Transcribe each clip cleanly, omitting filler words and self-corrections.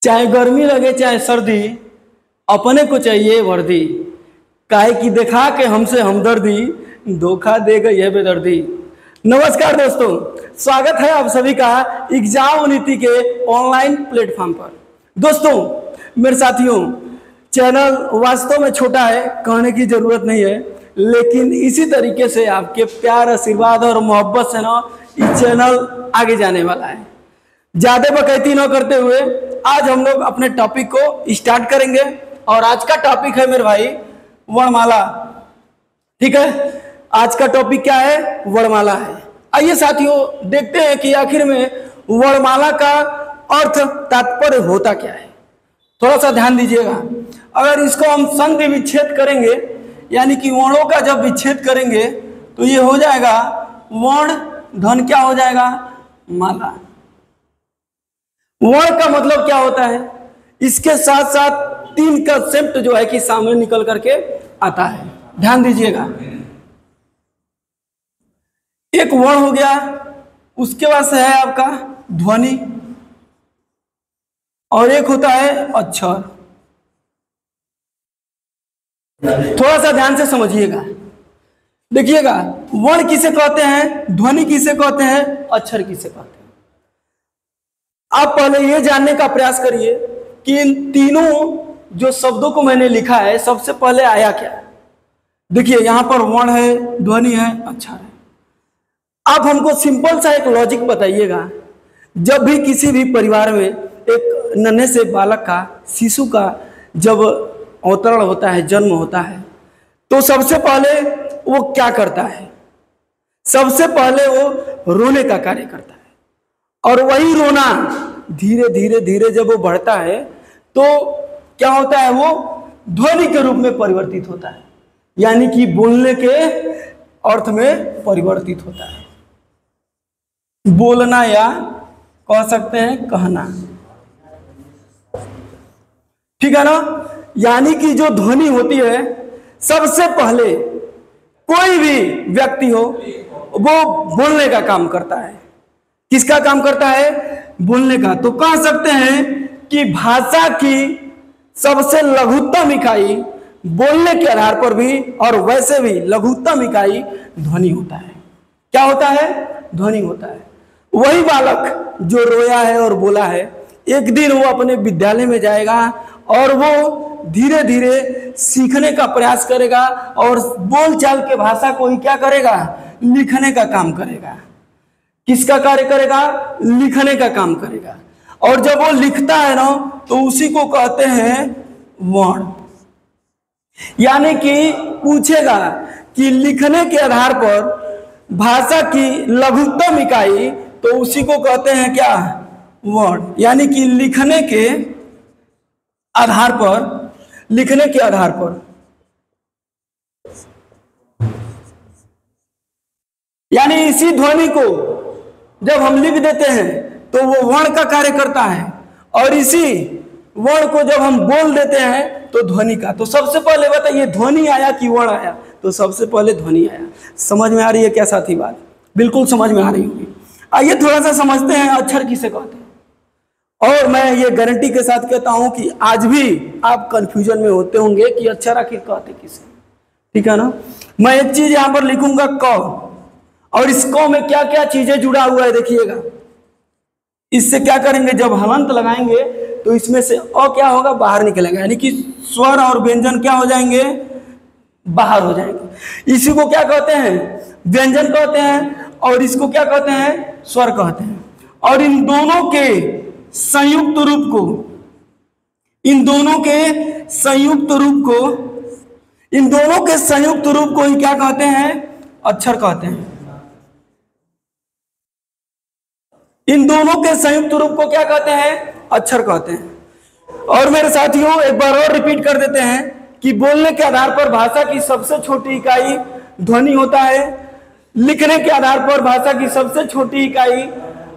चाहे गर्मी लगे चाहे सर्दी, अपने को चाहिए वर्दी। काहे की देखा के हमसे हमदर्दी, धोखा दे गई है बेदर्दी। नमस्कार दोस्तों, स्वागत है आप सभी का एग्जाम नीति के ऑनलाइन प्लेटफॉर्म पर। दोस्तों मेरे साथियों, चैनल वास्तव में छोटा है, कहने की जरूरत नहीं है, लेकिन इसी तरीके से आपके प्यार, आशीर्वाद और मोहब्बत से ना ये चैनल आगे जाने वाला है। ज्यादा बकैती न करते हुए आज हम लोग अपने टॉपिक को स्टार्ट करेंगे। और आज का टॉपिक है मेरे भाई वर्णमाला। ठीक है, आज का टॉपिक क्या है? वर्णमाला है। आइए साथियों देखते हैं कि आखिर में वर्णमाला का अर्थ, तात्पर्य होता क्या है। थोड़ा सा ध्यान दीजिएगा। अगर इसको हम संधि विच्छेद करेंगे, यानी कि वर्णों का जब विच्छेद करेंगे तो ये हो जाएगा वर्ण धन, क्या हो जाएगा? माला। वर्ण का मतलब क्या होता है? इसके साथ साथ तीन कंसेप्ट जो है कि सामने निकल करके आता है। ध्यान दीजिएगा, एक वर्ण हो गया, उसके बाद से है आपका ध्वनि, और एक होता है अक्षर। थोड़ा सा ध्यान से समझिएगा, देखिएगा, वर्ण किसे कहते हैं, ध्वनि किसे कहते हैं, अक्षर किसे कहते हैं। आप पहले ये जानने का प्रयास करिए कि इन तीनों जो शब्दों को मैंने लिखा है, सबसे पहले आया क्या? देखिए यहां पर वर्ण है, ध्वनि है, अक्षर है। आप हमको सिंपल सा एक लॉजिक बताइएगा। जब भी किसी भी परिवार में एक नन्हे से बालक का, शिशु का जब अवतरण होता है, जन्म होता है, तो सबसे पहले वो क्या करता है? सबसे पहले वो रोने का कार्य करता है। और वही रोना धीरे धीरे धीरे जब वो बढ़ता है तो क्या होता है? वो ध्वनि के रूप में परिवर्तित होता है, यानी कि बोलने के अर्थ में परिवर्तित होता है। बोलना या कह सकते हैं कहना, ठीक है ना। यानी कि जो ध्वनि होती है, सबसे पहले कोई भी व्यक्ति हो वो बोलने का काम करता है। किसका काम करता है? बोलने का। तो कह सकते हैं कि भाषा की सबसे लघुत्तम इकाई बोलने के आधार पर भी, और वैसे भी लघुत्तम इकाई ध्वनि होता है। क्या होता है? ध्वनि होता है। वही बालक जो रोया है और बोला है, एक दिन वो अपने विद्यालय में जाएगा और वो धीरे धीरे सीखने का प्रयास करेगा और बोलचाल के भाषा को ही क्या करेगा? लिखने का काम करेगा। किसका कार्य करेगा? लिखने का काम करेगा। और जब वो लिखता है ना, तो उसी को कहते हैं वर्ण। यानी कि पूछेगा कि लिखने के आधार पर भाषा की लघुत्तम इकाई, तो उसी को कहते हैं क्या? वर्ण। यानी कि लिखने के आधार पर, लिखने के आधार पर, यानी इसी ध्वनि को जब हम लिख देते हैं तो वो वर्ण का कार्य करता है, और इसी वर्ण को जब हम बोल देते हैं तो ध्वनि का। तो सबसे पहले बताइए, ध्वनि आया कि वर्ण आया? तो सबसे पहले ध्वनि आया। समझ में आ रही है क्या साथी बात? बिल्कुल समझ में आ रही होगी। आइए थोड़ा सा समझते हैं अक्षर किसे कहते हैं। और मैं ये गारंटी के साथ कहता हूं कि आज भी आप कंफ्यूजन में होते होंगे कि अक्षर आखिर कहते किसे, ठीक है ना। मैं एक चीज यहां पर लिखूंगा क, और इस क में क्या क्या चीजें जुड़ा हुआ है देखिएगा। इससे क्या करेंगे? जब हलंत लगाएंगे तो इसमें से अ क्या होगा? बाहर निकलेगा, यानी कि स्वर और व्यंजन क्या हो जाएंगे? बाहर हो जाएंगे। इसी को क्या कहते हैं? व्यंजन कहते हैं। और इसको क्या कहते हैं? स्वर कहते हैं। और इन दोनों के संयुक्त रूप को, इन दोनों के संयुक्त रूप को, इन दोनों के संयुक्त रूप को ही क्या कहते हैं? अक्षर कहते हैं। इन दोनों के संयुक्त रूप को क्या कहते हैं? अक्षर कहते हैं। और मेरे साथियों एक बार और रिपीट कर देते हैं कि बोलने के आधार पर भाषा की सबसे छोटी इकाई ध्वनि होता है, लिखने के आधार पर भाषा की सबसे छोटी इकाई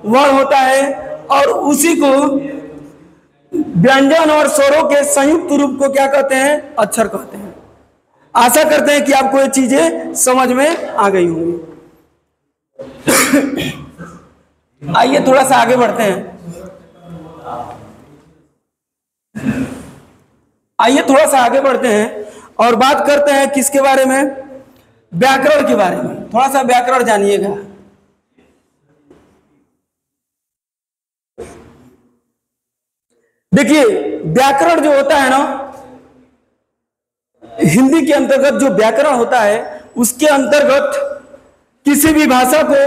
वर्ण होता है, और उसी को व्यंजन और स्वरों के संयुक्त रूप को क्या कहते हैं? अक्षर कहते हैं। आशा करते हैं कि आपको ये चीजें समझ में आ गई होंगी। आइए थोड़ा सा आगे बढ़ते हैं। आइए थोड़ा सा आगे बढ़ते हैं और बात करते हैं किसके बारे में, व्याकरण के बारे में। थोड़ा सा व्याकरण जानिएगा। देखिए व्याकरण जो होता है ना, हिंदी के अंतर्गत जो व्याकरण होता है उसके अंतर्गत किसी भी भाषा को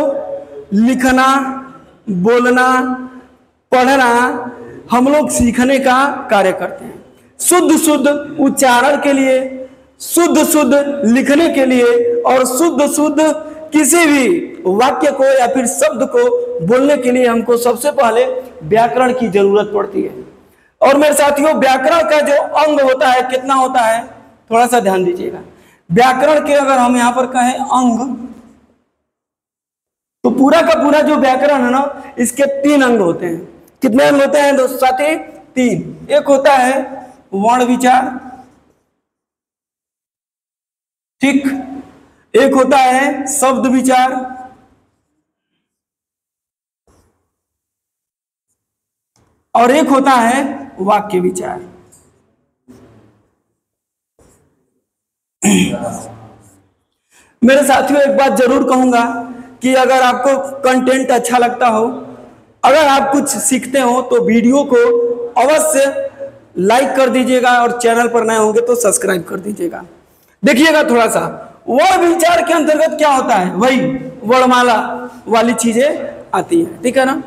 लिखना, बोलना, पढ़ना हम लोग सीखने का कार्य करते हैं। शुद्ध शुद्ध उच्चारण के लिए, शुद्ध शुद्ध लिखने के लिए और शुद्ध शुद्ध किसी भी वाक्य को या फिर शब्द को बोलने के लिए हमको सबसे पहले व्याकरण की जरूरत पड़ती है। और मेरे साथियों व्याकरण का जो अंग होता है कितना होता है, थोड़ा सा ध्यान दीजिएगा। व्याकरण के अगर हम यहां पर कहें अंग, तो पूरा का पूरा जो व्याकरण है ना, इसके 3 अंग होते हैं। कितने अंग होते हैं दोस्तों साथी? 3। एक होता है वर्ण विचार, ठीक, एक होता है शब्द विचार, और एक होता है वाक्य विचार। मेरे साथियों एक बात जरूर कहूंगा कि अगर आपको कंटेंट अच्छा लगता हो, अगर आप कुछ सीखते हो तो वीडियो को अवश्य लाइक कर दीजिएगा और चैनल पर नए होंगे तो सब्सक्राइब कर दीजिएगा। देखिएगा थोड़ा सा वर्ण विचार के अंतर्गत क्या होता है, वही वर्णमाला वाली चीजें आती है, ठीक है ना।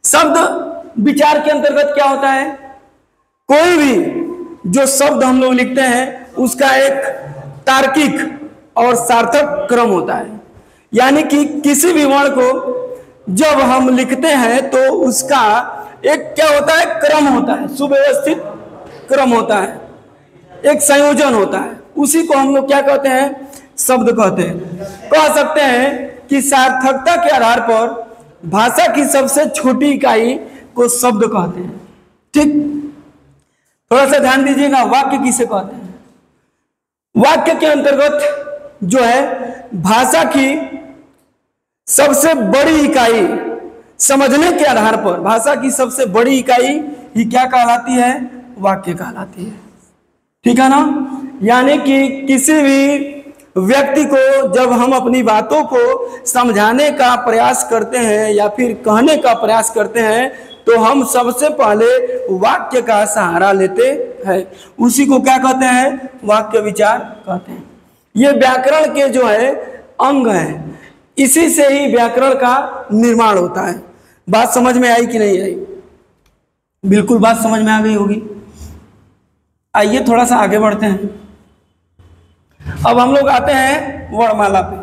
शब्द विचार के अंतर्गत क्या होता है, कोई भी जो शब्द हम लोग लिखते हैं उसका एक तार्किक और सार्थक क्रम होता है। यानी कि किसी भी वर्ण को जब हम लिखते हैं तो उसका एक क्या होता है, क्रम होता है, सुव्यवस्थित क्रम होता है, एक संयोजन होता है। उसी को हम लोग क्या कहते हैं, शब्द कहते हैं। कह सकते हैं कि सार्थकता के आधार पर भाषा की सबसे छोटी इकाई को शब्द कहते हैं, ठीक। थोड़ा सा ध्यान दीजिएगा, वाक्य किसे कहते हैं? वाक्य के अंतर्गत जो है भाषा की सबसे बड़ी इकाई, समझने के आधार पर भाषा की सबसे बड़ी इकाई ही क्या कहलाती है, वाक्य कहलाती है, ठीक है ना। यानी कि किसी भी व्यक्ति को जब हम अपनी बातों को समझाने का प्रयास करते हैं या फिर कहने का प्रयास करते हैं तो हम सबसे पहले वाक्य का सहारा लेते हैं। उसी को क्या कहते हैं, वाक्य विचार कहते हैं। ये व्याकरण के जो है अंग हैं, इसी से ही व्याकरण का निर्माण होता है। बात समझ में आई कि नहीं आई? बिल्कुल बात समझ में आ गई होगी। आइए थोड़ा सा आगे बढ़ते हैं। अब हम लोग आते हैं वर्णमाला पे।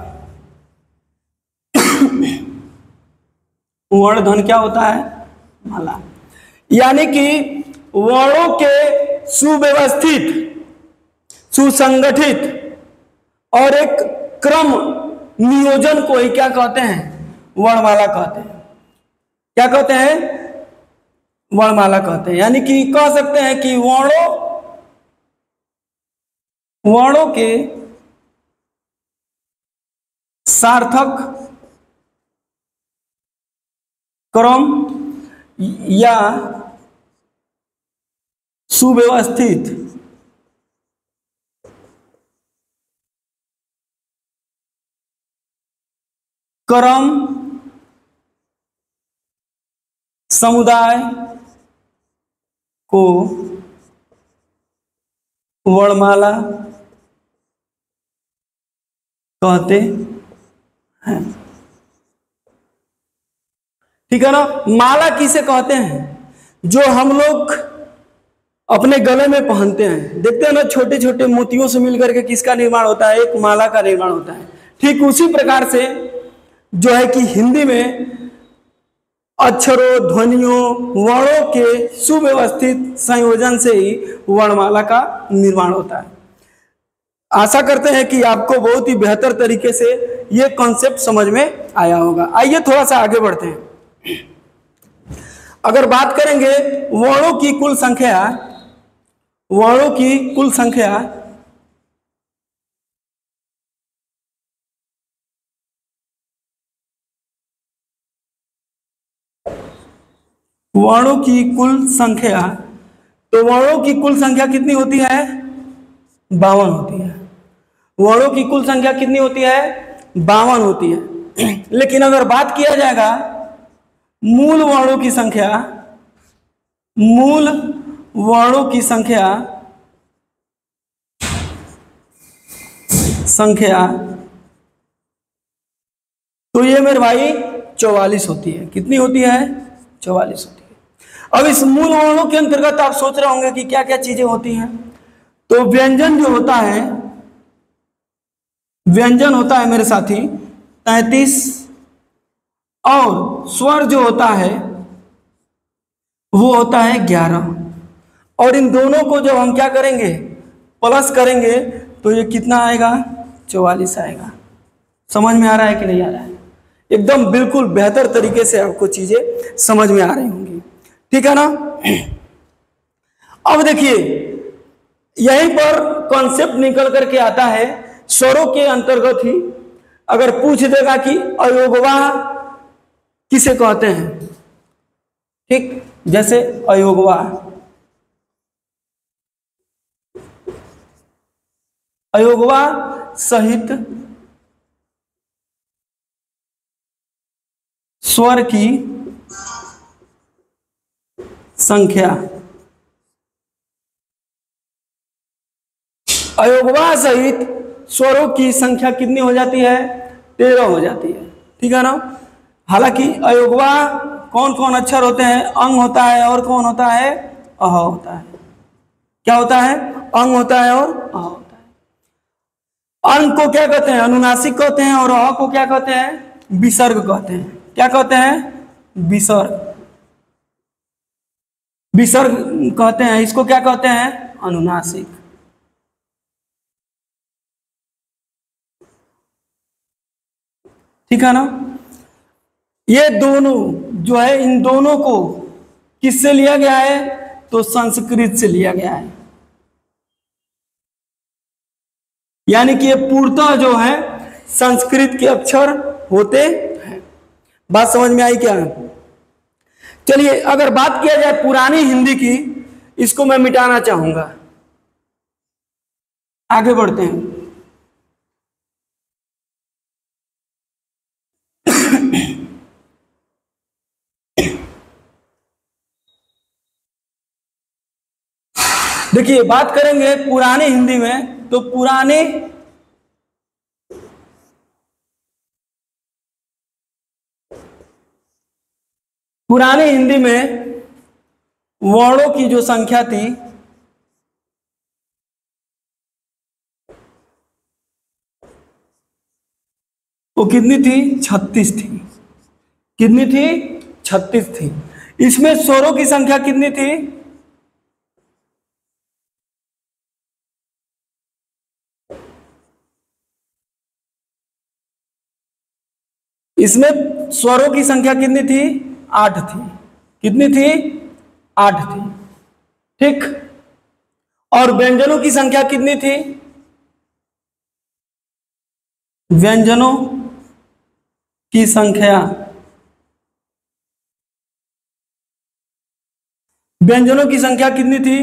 वर्ण धन क्या होता है, माला। यानी कि वर्णों के सुव्यवस्थित, सुसंगठित और एक क्रम नियोजन को ही क्या कहते हैं, वर्णमाला कहते हैं। क्या कहते हैं, वर्णमाला कहते हैं। यानी कि कह सकते हैं कि वर्णों के सार्थक क्रम या सुव्यवस्थित क्रम समुदाय को वर्णमाला कहते हैं, ठीक है ना। माला किसे कहते हैं, जो हम लोग अपने गले में पहनते हैं। देखते हैं ना, छोटे छोटे मोतियों से मिलकर के किसका निर्माण होता है, एक माला का निर्माण होता है। ठीक उसी प्रकार से जो है कि हिंदी में अक्षरों, ध्वनियों, वर्णों के सुव्यवस्थित संयोजन से ही वर्णमाला का निर्माण होता है। आशा करते हैं कि आपको बहुत ही बेहतर तरीके से ये कॉन्सेप्ट समझ में आया होगा। आइए थोड़ा सा आगे बढ़ते हैं। अगर बात करेंगे वर्णों की कुल संख्या, वर्णों की कुल संख्या वर्णों की कुल संख्या तो वर्णों की कुल संख्या कितनी होती है? 52 होती है। वर्णों की कुल संख्या कितनी होती है? 52 होती है। लेकिन अगर बात किया जाएगा मूल वर्णों की संख्या, मूल वर्णों की संख्या तो ये मेरे भाई 44 होती है। कितनी होती है? 44 होती है। अब इस मूल वर्णों के अंतर्गत आप सोच रहे होंगे कि क्या क्या चीजें होती हैं। तो व्यंजन जो होता है, व्यंजन होता है मेरे साथी 33, और स्वर जो होता है वो होता है 11। और इन दोनों को जब हम क्या करेंगे, प्लस करेंगे, तो ये कितना आएगा? 44 आएगा। समझ में आ रहा है कि नहीं आ रहा है? एकदम बिल्कुल बेहतर तरीके से आपको चीजें समझ में आ रही होंगी, ठीक है ना। अब देखिए यहीं पर कॉन्सेप्ट निकल करके आता है स्वरों के अंतर्गत ही। अगर पूछ देगा कि अयोगवाह किसे कहते हैं, ठीक, जैसे अयोगवाह, अयोगवाह सहित स्वर की संख्या, अयोगवाह सहित स्वरों की संख्या कितनी हो जाती है? 13 हो जाती है, ठीक है ना। हालांकि अयोगवाह कौन कौन अक्षर होते हैं? अंग होता है और कौन होता है? अह होता है। क्या होता है? अंग होता है और अह होता है। अंग को क्या कहते हैं? अनुनासिक कहते हैं। और अह को क्या कहते हैं? विसर्ग कहते हैं। क्या कहते हैं? विसर्ग, विसर्ग कहते हैं। इसको क्या कहते हैं? अनुनासिक। ठीक है ना। ये दोनों जो है, इन दोनों को किससे लिया गया है? तो संस्कृत से लिया गया है। यानी कि ये पूर्णतः जो है संस्कृत के अक्षर होते हैं। बात समझ में आई क्या? चलिए अगर बात किया जाए पुरानी हिंदी की, इसको मैं मिटाना चाहूंगा। आगे बढ़ते हैं। देखिए बात करेंगे पुरानी हिंदी में, तो पुरानी हिंदी में वर्णों की जो संख्या थी वो कितनी थी? 36 थी। कितनी थी? 36 थी। इसमें स्वरों की संख्या कितनी थी? इसमें स्वरों की संख्या कितनी थी? 8 थी। कितनी थी? 8 थी, ठीक। और व्यंजनों की संख्या कितनी थी? व्यंजनों की संख्या, व्यंजनों की संख्या कितनी थी?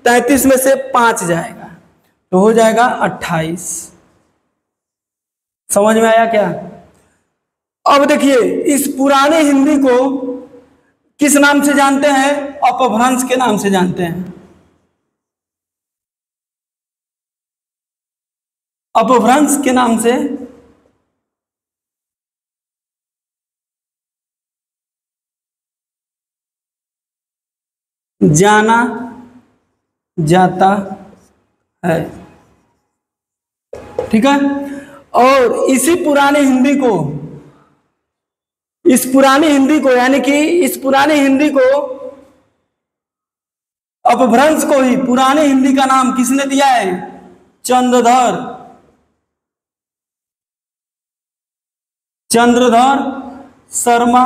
33 में से 5 जाएगा तो हो जाएगा 28। समझ में आया क्या? अब देखिए इस पुराने हिंदी को किस नाम से जानते हैं? अपभ्रंश के नाम से जानते हैं। अपभ्रंश के नाम से जाना जाता है, ठीक है। और इसी पुरानी हिंदी को, इस पुरानी हिंदी को, यानी कि इस पुरानी हिंदी को, अपभ्रंश को ही पुरानी हिंदी का नाम किसने दिया है? चंद्रधर, चंद्रधर शर्मा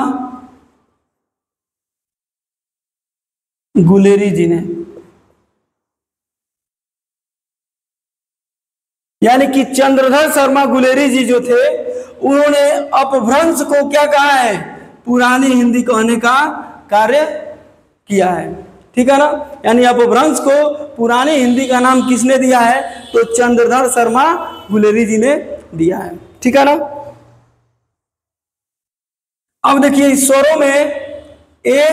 गुलेरी जी ने। यानी कि चंद्रधर शर्मा गुलेरी जी जो थे, उन्होंने अपभ्रंश को क्या कहा है? पुरानी हिंदी कहने का कार्य किया है। ठीक है ना। यानी अपभ्रंश को पुरानी हिंदी का नाम किसने दिया है? तो चंद्रधर शर्मा गुलेरी जी ने दिया है, ठीक है ना। अब देखिए इस स्वरों में ए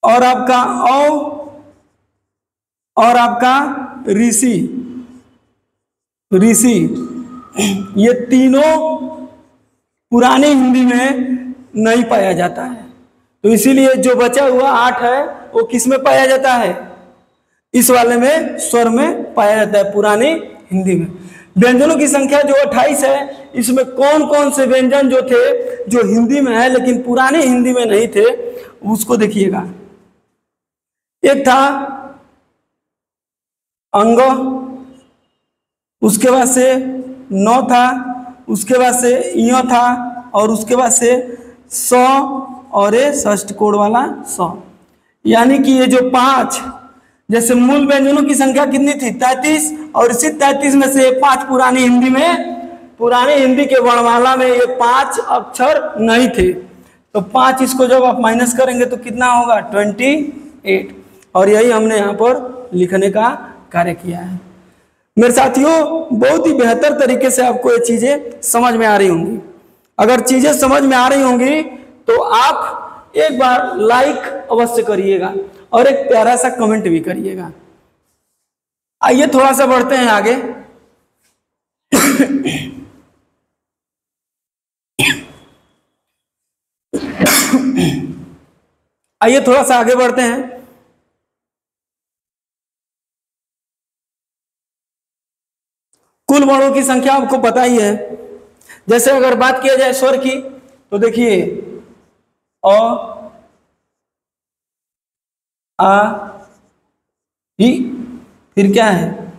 और आपका औ और आपका ऋषि, ऋषि, ये तीनों पुरानी हिंदी में नहीं पाया जाता है। तो इसीलिए जो बचा हुआ 8 है वो किस में पाया जाता है? इस वाले में स्वर में पाया जाता है पुरानी हिंदी में। व्यंजनों की संख्या जो 28 है, इसमें कौन कौन से व्यंजन जो थे जो हिंदी में है लेकिन पुरानी हिंदी में नहीं थे, उसको देखिएगा। एक था अंग, उसके बाद से नौ था, उसके बाद से इयो था, और उसके बाद से स और ये षष्ठ कोड वाला स। यानी कि ये जो 5, जैसे मूल व्यंजनों की संख्या कितनी थी? 33, और इसी 33 में से 5 पुरानी हिंदी में, पुरानी हिंदी के वर्णमाला में ये 5 अक्षर नहीं थे। तो 5 इसको जब आप माइनस करेंगे तो कितना होगा? 28। और यही हमने यहाँ पर लिखने का कार्य किया है। मेरे साथियों, बहुत ही बेहतर तरीके से आपको ये चीजें समझ में आ रही होंगी। अगर चीजें समझ में आ रही होंगी तो आप एक बार लाइक अवश्य करिएगा और एक प्यारा सा कमेंट भी करिएगा। आइए थोड़ा सा बढ़ते हैं आगे। आइए थोड़ा सा आगे बढ़ते हैं। कुल वर्णों की संख्या आपको पता ही है। जैसे अगर बात किया जाए स्वर की तो देखिए अ, आ, ई, फिर क्या है?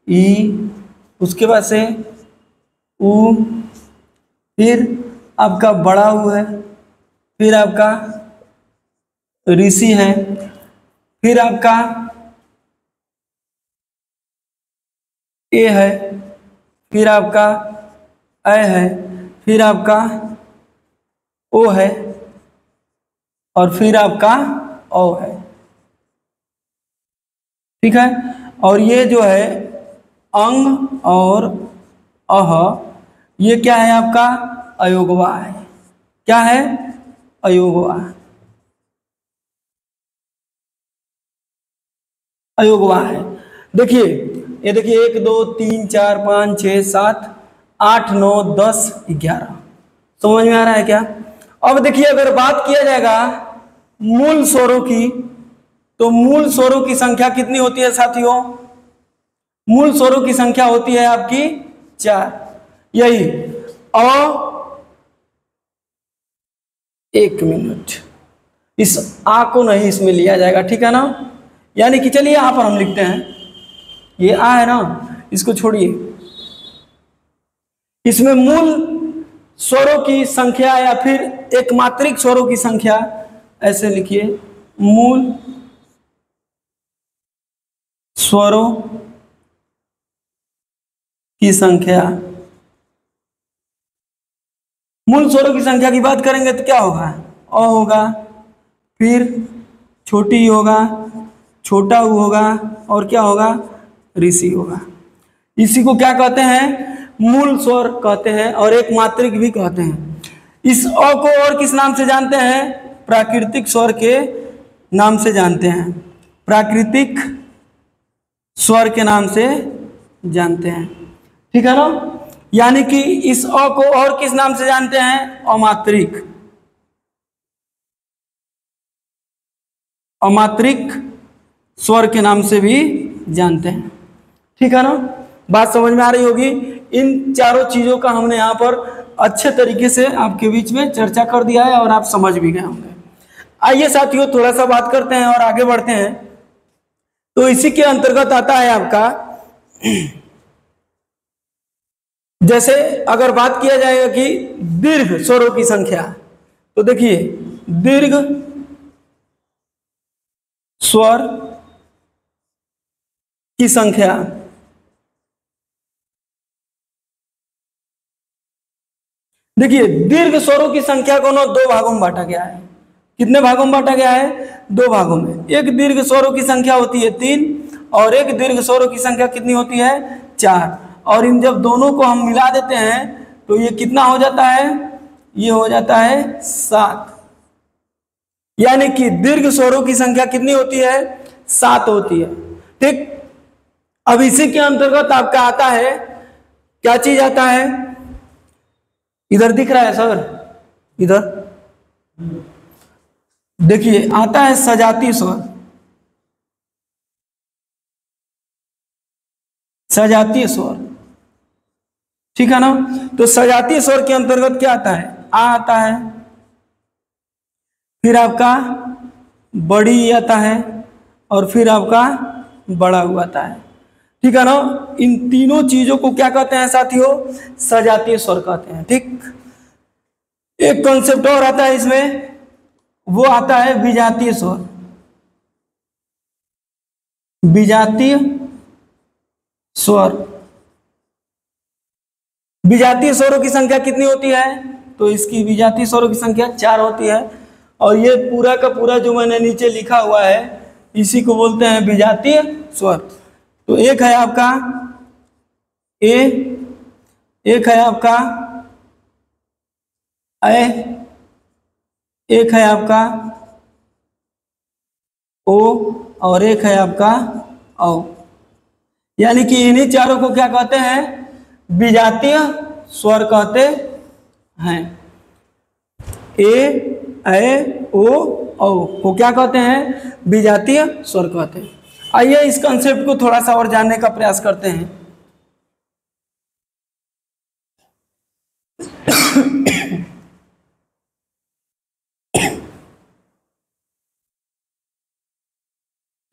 ई, उसके बाद से उ, फिर आपका बड़ा उ है, फिर आपका ऋषि है, फिर आपका ए है, फिर आपका अ है, फिर आपका ओ है, और फिर आपका औ है, ठीक है। और ये जो है अंग और अह, ये क्या है? आपका अयोगवा है। क्या है? अयोगवा, अयोगवा है। देखिए ये देखिए 1 2 3 4 5 6 7 8 9 10 11। समझ में आ रहा है क्या? अब देखिए अगर बात किया जाएगा मूल स्वरों की, तो मूल स्वरों की संख्या कितनी होती है साथियों? मूल स्वरों की संख्या होती है आपकी 4। यही अ, 1 मिनट, इस आ को नहीं इसमें लिया जाएगा, ठीक है ना। यानी कि चलिए यहां पर हम लिखते हैं, ये आ है ना, इसको छोड़िए। इसमें मूल स्वरों की संख्या या फिर एक मात्रिक स्वरों की संख्या, ऐसे लिखिए, मूल स्वरों की संख्या। मूल स्वरों की संख्या की बात करेंगे तो क्या होगा? अ होगा, फिर छोटी ई होगा, छोटा उ होगा, और क्या होगा? ऋषि होगा। इसी को क्या कहते हैं? मूल स्वर कहते हैं, और एक मात्रिक भी कहते हैं। इस अ को और किस नाम से जानते हैं? प्राकृतिक स्वर के नाम से जानते हैं। प्राकृतिक स्वर के नाम से जानते हैं, ठीक है ना। यानी कि इस अ को और किस नाम से जानते हैं? अमात्रिक, अमात्रिक स्वर के नाम से भी जानते हैं, ठीक है ना। बात समझ में आ रही होगी। इन चारों चीजों का हमने यहाँ पर अच्छे तरीके से आपके बीच में चर्चा कर दिया है और आप समझ भी गए होंगे। आइए साथियों थोड़ा सा बात करते हैं और आगे बढ़ते हैं। तो इसी के अंतर्गत आता है आपका, जैसे अगर बात किया जाएगा कि दीर्घ स्वरों की संख्या, तो देखिए दीर्घ स्वर की संख्या, देखिए दीर्घ स्वरों की संख्या को ना 2 भागों में बांटा गया है। कितने भागों में बांटा गया है? दो भागों में। एक दीर्घ स्वरों की संख्या होती है 3 और एक दीर्घ स्वरों की संख्या कितनी होती है 4, और इन जब दोनों को हम मिला देते हैं तो ये कितना हो जाता है, ये हो जाता है 7। यानी कि दीर्घ स्वरों की संख्या कितनी होती है 7 होती है। ठीक, अब इसी के अंतर्गत आपका आता है, क्या चीज आता है, इधर दिख रहा है सर, इधर देखिए आता है सजातीय स्वर। सजातीय स्वर, ठीक है ना। तो सजातीय स्वर के अंतर्गत क्या आता है, आ आता है, फिर आपका बड़ी आता है और फिर आपका बड़ा हुआ आता है, ठीक है ना। इन तीनों चीजों को क्या कहते हैं साथियों, सजातीय स्वर कहते हैं। ठीक, एक कॉन्सेप्ट और आता है इसमें, वो आता है विजातीय स्वर। विजातीय स्वर, विजातीय स्वरों की संख्या कितनी होती है, तो इसकी विजातीय स्वरों की संख्या 4 होती है। और ये पूरा का पूरा जो मैंने नीचे लिखा हुआ है इसी को बोलते हैं विजातीय स्वर। तो एक है आपका ए, एक है आपका ए, एक है आपका ओ और एक है आपका औ। यानी कि इन्हीं चारों को क्या कहते हैं, विजातीय स्वर कहते हैं। ए ओ औ को क्या कहते हैं, विजातीय स्वर कहते हैं। आइए इस कंसेप्ट को थोड़ा सा और जानने का प्रयास करते हैं।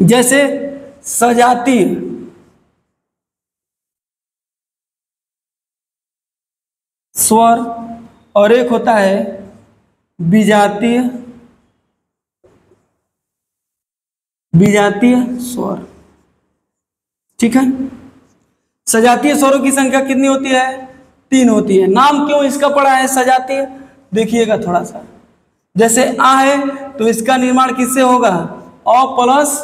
जैसे सजातीय स्वर और एक होता है विजातीय स्वर, ठीक है। सजातीय स्वरों की संख्या कितनी होती है, 3 होती है। नाम क्यों इसका पड़ा है सजातीय, देखिएगा थोड़ा सा। जैसे आ है तो इसका निर्माण किससे होगा, अ प्लस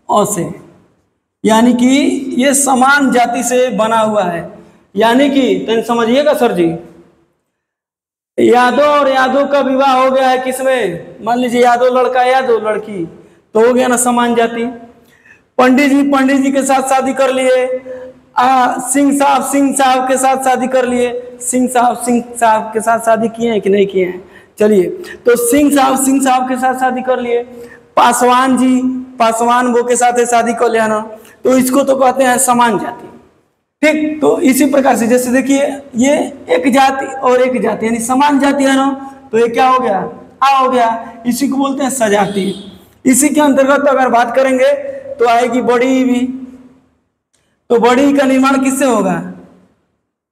अ से, यानी कि ये समान जाति से बना हुआ है। यानी कि तो समझिएगा सर जी, यादव और यादव का विवाह हो गया है किसमें, मान लीजिए यादव लड़का यादव लड़की, तो हो गया ना समान जाति। पंडित जी के साथ शादी कर लिए, सिंह साहब के साथ शादी कर लिए, सिंह साहब के साथ शादी किए हैं कि नहीं किए हैं, चलिए। तो सिंह साहब के साथ शादी कर लिए, पासवान वो के साथ शादी कर लिया ना, तो इसको तो कहते हैं समान जाति। ठीक, तो इसी प्रकार से जैसे देखिए ये एक जाति और एक जाति यानी समान जाति है ना, तो ये क्या हो गया, आ हो गया, इसी को बोलते हैं सजाति। इसी के अंतर्गत अगर बात करेंगे तो आएगी बड़ी भी। तो बड़ी का निर्माण किससे होगा,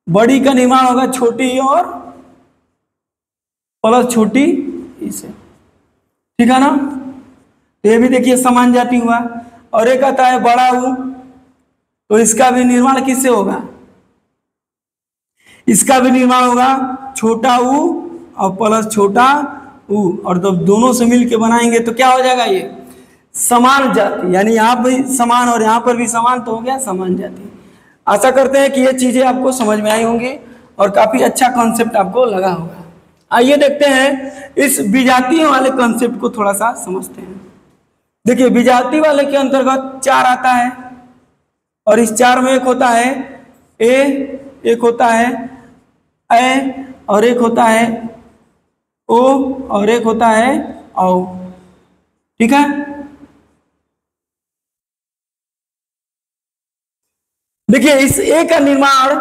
बड़ी का निर्माण होगा छोटी और प्लस छोटी इसे, ठीक है ना। तो ये भी देखिए समान जाति हुआ। और एक आता है बड़ा ऊ, तो इसका भी निर्माण किससे होगा, इसका भी निर्माण होगा छोटा ऊ और प्लस छोटा ऊ, और जब दोनों से मिलके बनाएंगे तो क्या हो जाएगा, ये समान जाति। यानी यहाँ भी समान और यहाँ पर भी समान, तो हो गया समान जाति। आशा करते हैं कि ये चीजें आपको समझ में आई होंगी और काफी अच्छा कॉन्सेप्ट आपको लगा होगा। आइए देखते हैं इस विजातीय वाले कॉन्सेप्ट को थोड़ा सा समझते हैं। देखिए विजातीय वाले के अंतर्गत 4 आता है और इस 4 में एक होता है ए, एक होता है ए और एक होता है ओ और एक होता है औ, ठीक है। देखिए इस ए का निर्माण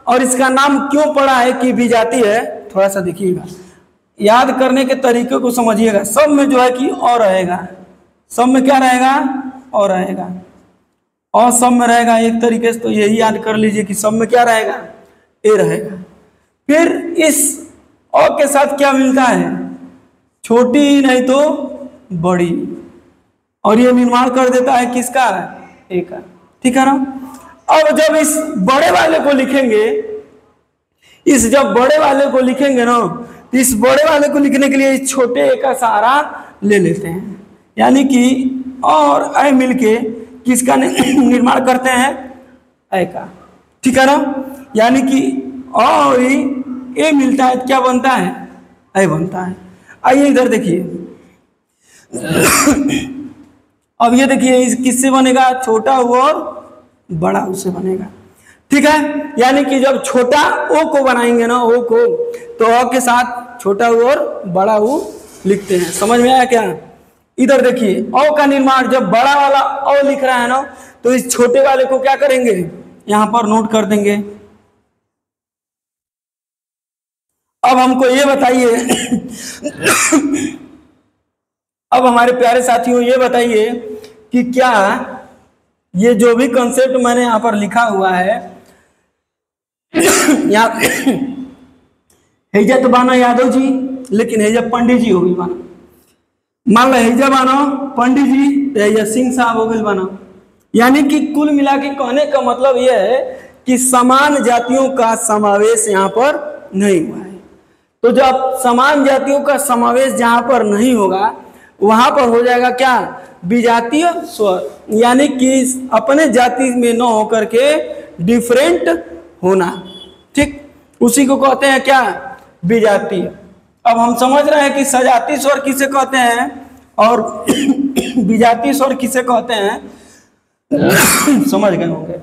और इसका नाम क्यों पड़ा है कि विजातीय है, थोड़ा सा देखिएगा, याद करने के तरीके को समझिएगा। सब में जो है कि और रहेगा, सब में क्या रहेगा, और रहेगा, और सब में रहेगा एक तरीके से। तो यही याद कर लीजिए कि सब में क्या रहेगा, ए रहेगा। फिर इस अ के साथ क्या मिलता है, छोटी नहीं तो बड़ी, और ये निर्माण कर देता है किसका, ए का, ठीक है ना। अब जब इस बड़े वाले को लिखेंगे, जब बड़े वाले को लिखेंगे ना, तो इस बड़े वाले को लिखने के लिए इस छोटे ए का सहारा ले लेते हैं। यानी कि और अ मिलके किसका निर्माण करते हैं, अ का। ठीक है ना, यानी कि अ और ए मिलता है, क्या बनता है, अ बनता है। आइए इधर देखिए, अब ये देखिए इस किससे बनेगा, छोटा ऊ और बड़ा ऊ से बनेगा। ठीक है, यानी कि जब छोटा ओ को बनाएंगे ना, ओ को, तो अ के साथ छोटा ऊ और बड़ा ऊ लिखते हैं। समझ में आया क्या? इधर देखिए अ का निर्माण, जब बड़ा वाला अ लिख रहा है ना, तो इस छोटे वाले को क्या करेंगे, यहां पर नोट कर देंगे। अब हमको ये बताइए अब हमारे प्यारे साथियों ये बताइए कि क्या ये जो भी कंसेप्ट मैंने यहां पर लिखा हुआ है, यहाँ हैजा तो बानो यादव जी, लेकिन हैजा पंडित जी हो गई बानो। मान लो हैजा बानो पंडित जी, तो हैजा सिंह साहब हो गए बानो। यानी कि कुल मिला के कहने का मतलब यह है कि समान जातियों का समावेश यहाँ पर नहीं हुआ है। तो जब समान जातियों का समावेश जहां पर नहीं होगा, वहां पर हो जाएगा क्या, विजातीय स्वर, यानी कि अपने जाति में न होकर के डिफरेंट होना। ठीक, उसी को कहते हैं क्या, विजातीय। अब हम समझ रहे हैं कि सजातीय स्वर किसे कहते हैं और विजातीय स्वर किसे कहते हैं, समझ गए होंगे।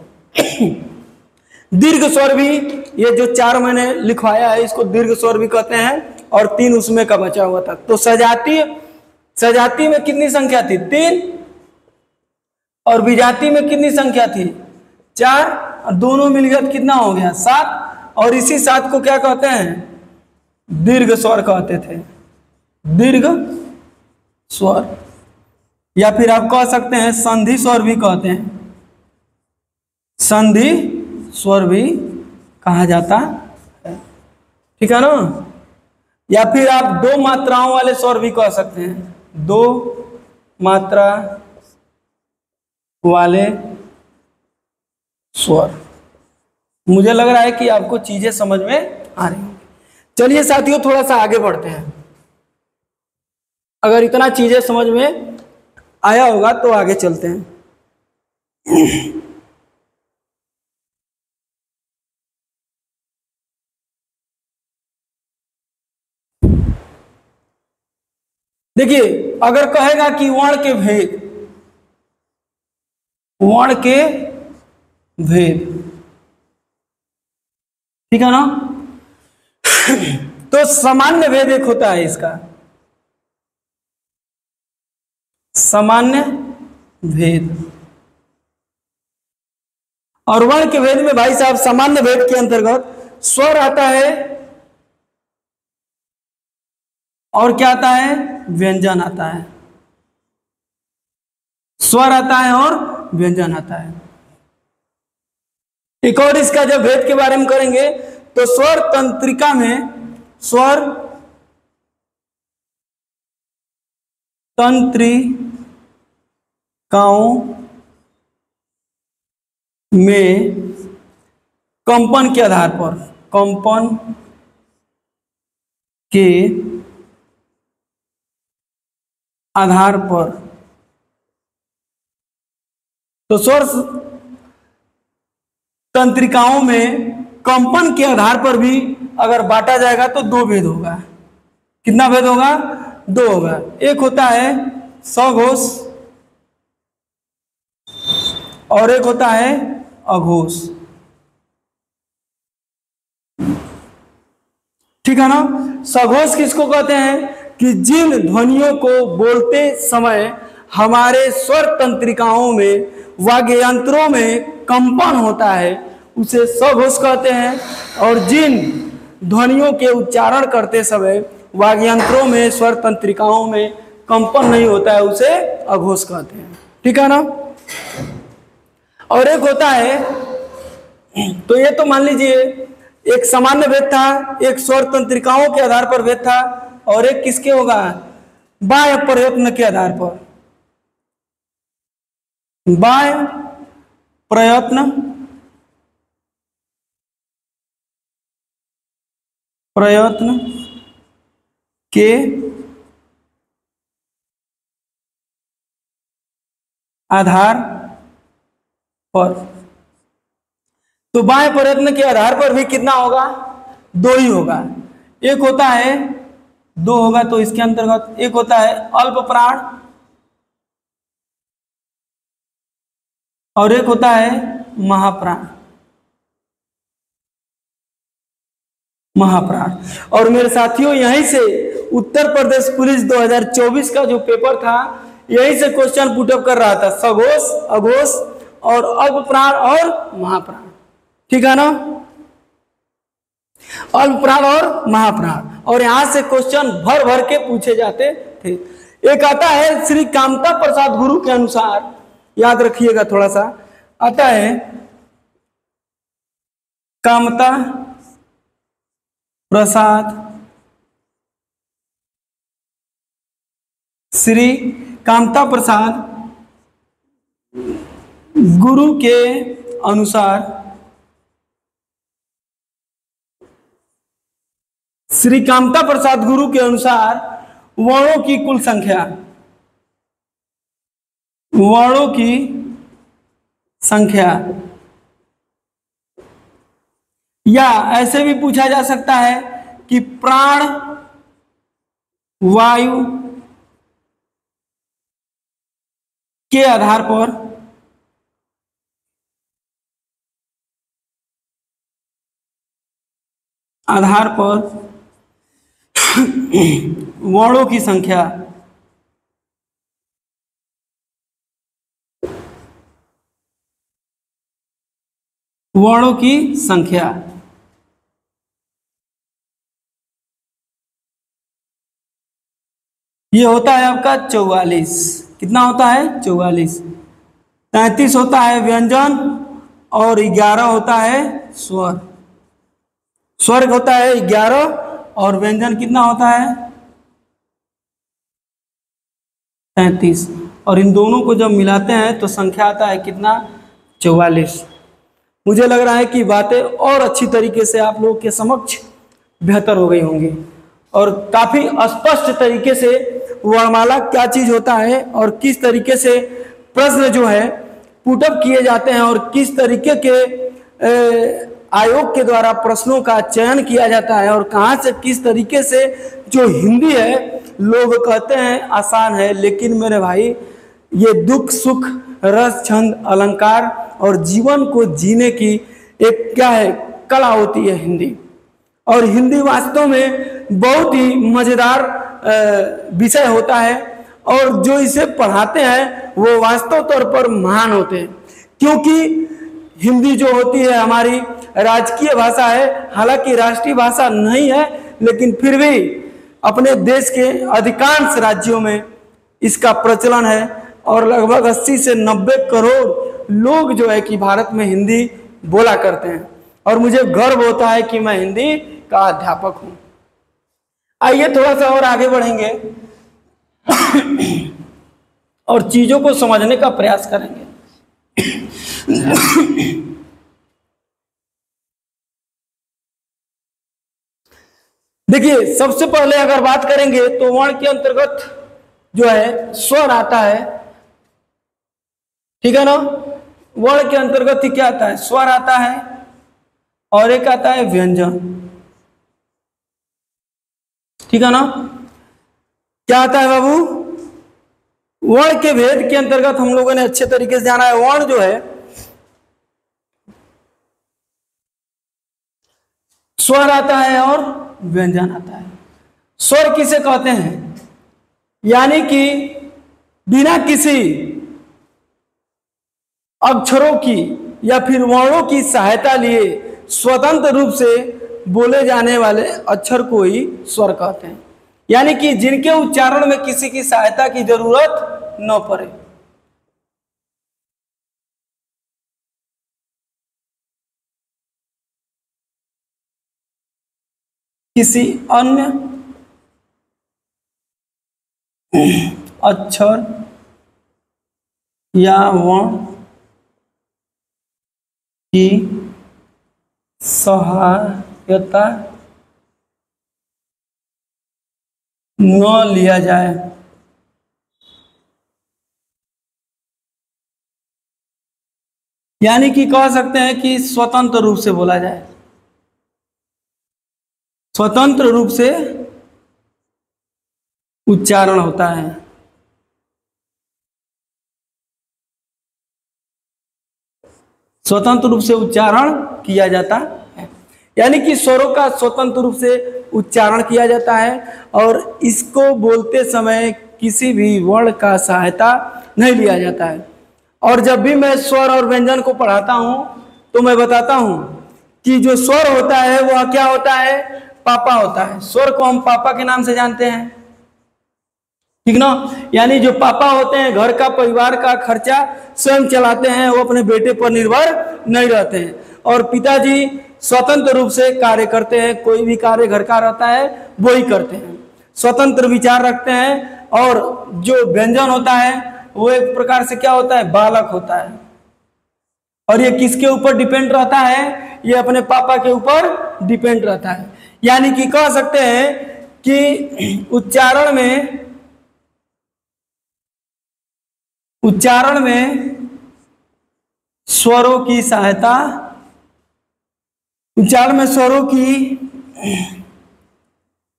दीर्घ स्वर भी, ये जो 4 मैंने लिखवाया है इसको दीर्घ स्वर भी कहते हैं, और 3 उसमें का बचा हुआ था। तो सजाती में कितनी संख्या थी, 3, और विजाती में कितनी संख्या थी, 4, और दोनों मिलकर कितना हो गया, 7। और इसी 7 को क्या कहते हैं, दीर्घ स्वर कहते थे, दीर्घ स्वर, या फिर आप कह सकते हैं संधि स्वर भी कहते हैं, संधि स्वर भी कहा जाता है। ठीक है ना, या फिर आप 2 मात्राओं वाले स्वर भी कह सकते हैं, 2 मात्रा वाले स्वर। मुझे लग रहा है कि आपको चीजें समझ में आ रही हैं। चलिए साथियों थोड़ा सा आगे बढ़ते हैं। अगर इतना चीजें समझ में आया होगा तो आगे चलते हैं। देखिए अगर कहेगा कि वर्ण के भेद, वर्ण के भेद, ठीक है ना, तो सामान्य भेद एक होता है इसका, सामान्य भेद। और वर्ण के भेद में भाई साहब सामान्य भेद के अंतर्गत स्वर आता है और क्या आता है, व्यंजन आता है, स्वर आता है और व्यंजन आता है। एक और इसका जब भेद के बारे में करेंगे तो स्वर तंत्रिका में, स्वर तंत्रिकाओं में कंपन के आधार पर, कंपन के आधार पर, तो स्वर तंत्रिकाओं में कंपन के आधार पर भी अगर बांटा जाएगा तो 2 भेद होगा। कितना भेद होगा, 2 होगा। एक होता है सघोष और एक होता है अघोष। ठीक है ना, सघोष किसको कहते हैं कि जिन ध्वनियों को बोलते समय हमारे स्वर तंत्रिकाओं में, वाग्य यंत्रों में कंपन होता है उसे सघोष कहते हैं, और जिन ध्वनियों के उच्चारण करते समय वाग्य यंत्रों में, स्वर तंत्रिकाओं में कंपन नहीं होता है उसे अघोष कहते हैं। ठीक है ना, और एक होता है, तो ये तो मान लीजिए एक सामान्य भेद था, एक स्वर तंत्रिकाओं के आधार पर भेद था, और एक किसके होगा, बाह्य प्रयत्न के आधार पर, बाह्य प्रयत्न, प्रयत्न के आधार पर। तो बाएं प्रयत्न के आधार पर भी कितना होगा? 2 ही होगा। एक होता है 2 होगा तो इसके अंतर्गत एक होता है अल्प प्राण और एक होता है महाप्राण। महाप्राण। और मेरे साथियों, यहीं से उत्तर प्रदेश पुलिस 2024 का जो पेपर था, यहीं से क्वेश्चन पुटअप कर रहा था, सघोष, अघोष और अल्प प्राण और महाप्राण। ठीक है ना? अल्प प्राण और महाप्राण। और यहां से क्वेश्चन भर भर के पूछे जाते थे। एक आता है श्री कामता प्रसाद गुरु के अनुसार, याद रखिएगा थोड़ा सा, आता है कामता प्रसाद, श्री कामता प्रसाद गुरु के अनुसार, श्री कामता प्रसाद गुरु के अनुसार वर्णों की कुल संख्या, वर्णों की संख्या, या ऐसे भी पूछा जा सकता है कि प्राण वायु के आधार पर वर्णों की संख्या, वर्णों की संख्या। ये होता है आपका 44। कितना होता है? 44। 33 होता है व्यंजन और 11 होता है स्वर। स्वर होता है 11 और व्यंजन कितना होता है? 33। और इन दोनों को जब मिलाते हैं तो संख्या आता है कितना? 44। मुझे लग रहा है कि बातें और अच्छी तरीके से आप लोगों के समक्ष बेहतर हो गई होंगी और काफी स्पष्ट तरीके से वर्णमाला क्या चीज होता है और किस तरीके से प्रश्न जो है पुटअप किए जाते हैं और किस तरीके के आयोग के द्वारा प्रश्नों का चयन किया जाता है और कहां से किस तरीके से। जो हिंदी है लोग कहते हैं आसान है, लेकिन मेरे भाई ये दुख सुख रस छंद अलंकार और जीवन को जीने की एक क्या है कला होती है हिंदी। और हिंदी वास्तव में बहुत ही मजेदार विषय होता है और जो इसे पढ़ाते हैं वो वास्तव तौर पर महान होते हैं, क्योंकि हिंदी जो होती है हमारी राजकीय भाषा है। हालांकि राष्ट्रीय भाषा नहीं है, लेकिन फिर भी अपने देश के अधिकांश राज्यों में इसका प्रचलन है और लगभग 80 से 90 करोड़ लोग जो है कि भारत में हिंदी बोला करते हैं और मुझे गर्व होता है कि मैं हिंदी का अध्यापक हूं। आइए थोड़ा सा और आगे बढ़ेंगे और चीजों को समझने का प्रयास करेंगे। देखिए, सबसे पहले अगर बात करेंगे तो वर्ण के अंतर्गत जो है स्वर आता है। ठीक है ना? वर्ण के अंतर्गत ही क्या आता है? स्वर आता है और एक आता है व्यंजन। ठीक है ना? क्या आता है बाबू? वर्ण के भेद के अंतर्गत हम लोगों ने अच्छे तरीके से जाना है। वर्ण जो है स्वर आता है और व्यंजन आता है। स्वर किसे कहते हैं? यानी कि बिना किसी अक्षरों की या फिर वर्णों की सहायता लिए स्वतंत्र रूप से बोले जाने वाले अक्षर को ही स्वर कहते हैं, यानी कि जिनके उच्चारण में किसी की सहायता की जरूरत न पड़े। किसी अन्य अक्षर या वर्ण की सहायता न लिया जाए। यानी कि कह सकते हैं कि स्वतंत्र रूप से बोला जाए, स्वतंत्र रूप से उच्चारण होता है। स्वतंत्र रूप से उच्चारण किया जाता है, यानी कि स्वरों का स्वतंत्र रूप से उच्चारण किया जाता है और इसको बोलते समय किसी भी वर्ण का सहायता नहीं लिया जाता है। और जब भी मैं स्वर और व्यंजन को पढ़ाता हूं तो मैं बताता हूं कि जो स्वर होता है वह क्या होता है, पापा होता है। स्वर को हम पापा के नाम से जानते हैं, ठीक ना। यानी जो पापा होते हैं घर का, परिवार का खर्चा स्वयं चलाते हैं, वो अपने बेटे पर निर्भर नहीं रहते हैं। और पिताजी स्वतंत्र रूप से कार्य करते हैं, कोई भी कार्य घर का रहता है वो ही करते हैं, स्वतंत्र विचार रखते हैं। और जो व्यंजन होता है वो एक प्रकार से क्या होता है, बालक होता है। और ये किसके ऊपर डिपेंड रहता है, ये अपने पापा के ऊपर डिपेंड रहता है। यानी कि कह सकते हैं कि उच्चारण में स्वरों की सहायता, उच्चारण में स्वरों की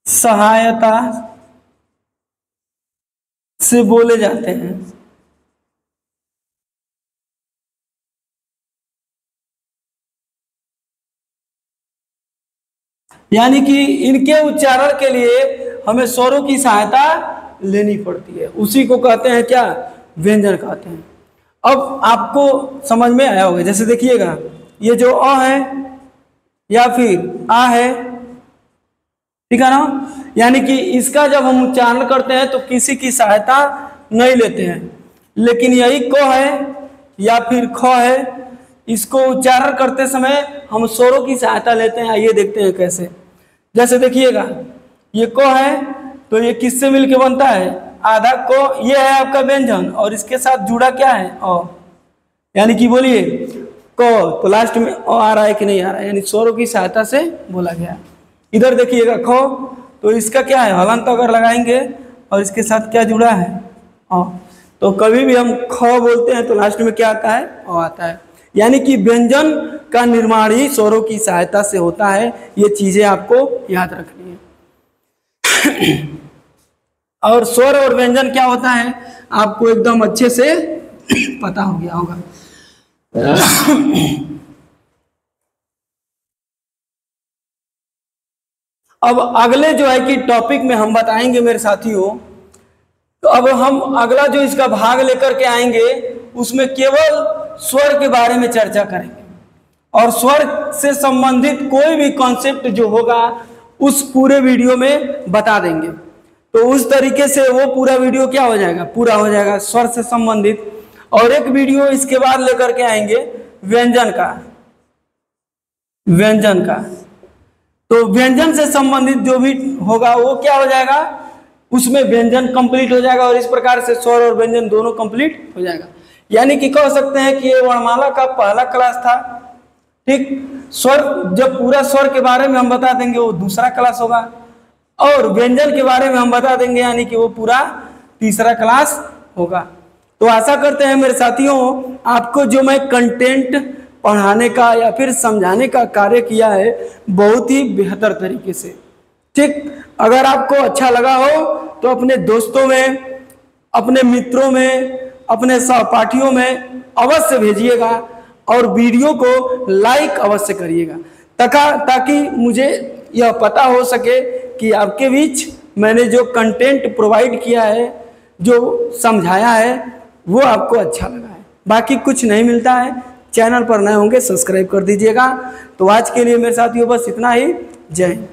सहायता से बोले जाते हैं। यानी कि इनके उच्चारण के लिए हमें स्वरों की सहायता लेनी पड़ती है, उसी को कहते हैं क्या, व्यंजन कहते हैं। अब आपको समझ में आया होगा, जैसे देखिएगा ये जो अ है या फिर आ है, ठीक है ना। यानी कि इसका जब हम उच्चारण करते हैं तो किसी की सहायता नहीं लेते हैं, लेकिन यही क है या फिर ख है, इसको उच्चारण करते समय हम स्वरों की सहायता लेते हैं। आइए देखते हैं कैसे। जैसे देखिएगा ये क है तो ये किससे मिलके बनता है, आधा को, ये है आपका व्यंजन और इसके साथ जुड़ा क्या है, अ। यानी कि बोलिए क, तो लास्ट में अ आ रहा है कि नहीं आ रहा है, यानी स्वरों की सहायता से बोला गया। इधर देखिएगा ख, तो इसका क्या है, हलंत अगर लगाएंगे और इसके साथ क्या जुड़ा है, अ। तो कभी भी हम ख बोलते हैं तो लास्ट में क्या आता है, अ आता है। यानी कि व्यंजन का निर्माण ही स्वरों की सहायता से होता है। ये चीजें आपको याद रखनी है। और स्वर और व्यंजन क्या होता है आपको एकदम अच्छे से पता हो गया होगा। अब अगले जो है कि टॉपिक में हम बताएंगे मेरे साथियों, तो अब हम अगला जो इसका भाग लेकर के आएंगे उसमें केवल स्वर के बारे में चर्चा करेंगे और स्वर से संबंधित कोई भी कॉन्सेप्ट जो होगा उस पूरे वीडियो में बता देंगे। तो उस तरीके से वो पूरा वीडियो क्या हो जाएगा, पूरा हो जाएगा स्वर से संबंधित। और एक वीडियो इसके बाद लेकर के आएंगे व्यंजन का। तो व्यंजन से संबंधित जो भी होगा वो क्या हो जाएगा, उसमें व्यंजन कंप्लीट हो जाएगा और इस प्रकार से स्वर और व्यंजन दोनों कंप्लीट हो जाएगा। यानी कि कह सकते हैं कि ये वर्णमाला का पहला क्लास था, ठीक। स्वर, जब पूरा स्वर के बारे में हम बता देंगे वो दूसरा क्लास होगा और व्यंजन के बारे में हम बता देंगे यानी कि वो पूरा तीसरा क्लास होगा। तो आशा करते हैं मेरे साथियों आपको जो मैं कंटेंट पढ़ाने का या फिर समझाने का कार्य किया है बहुत ही बेहतर तरीके से, ठीक। अगर आपको अच्छा लगा हो तो अपने दोस्तों में, अपने मित्रों में, अपने सहपाठियों में अवश्य भेजिएगा और वीडियो को लाइक अवश्य करिएगा ताकि मुझे यह पता हो सके कि आपके बीच मैंने जो कंटेंट प्रोवाइड किया है, जो समझाया है वो आपको अच्छा लगा है। बाकी कुछ नहीं मिलता है। चैनल पर नए होंगे सब्सक्राइब कर दीजिएगा। तो आज के लिए मेरे साथियों बस इतना ही। जय हिंद।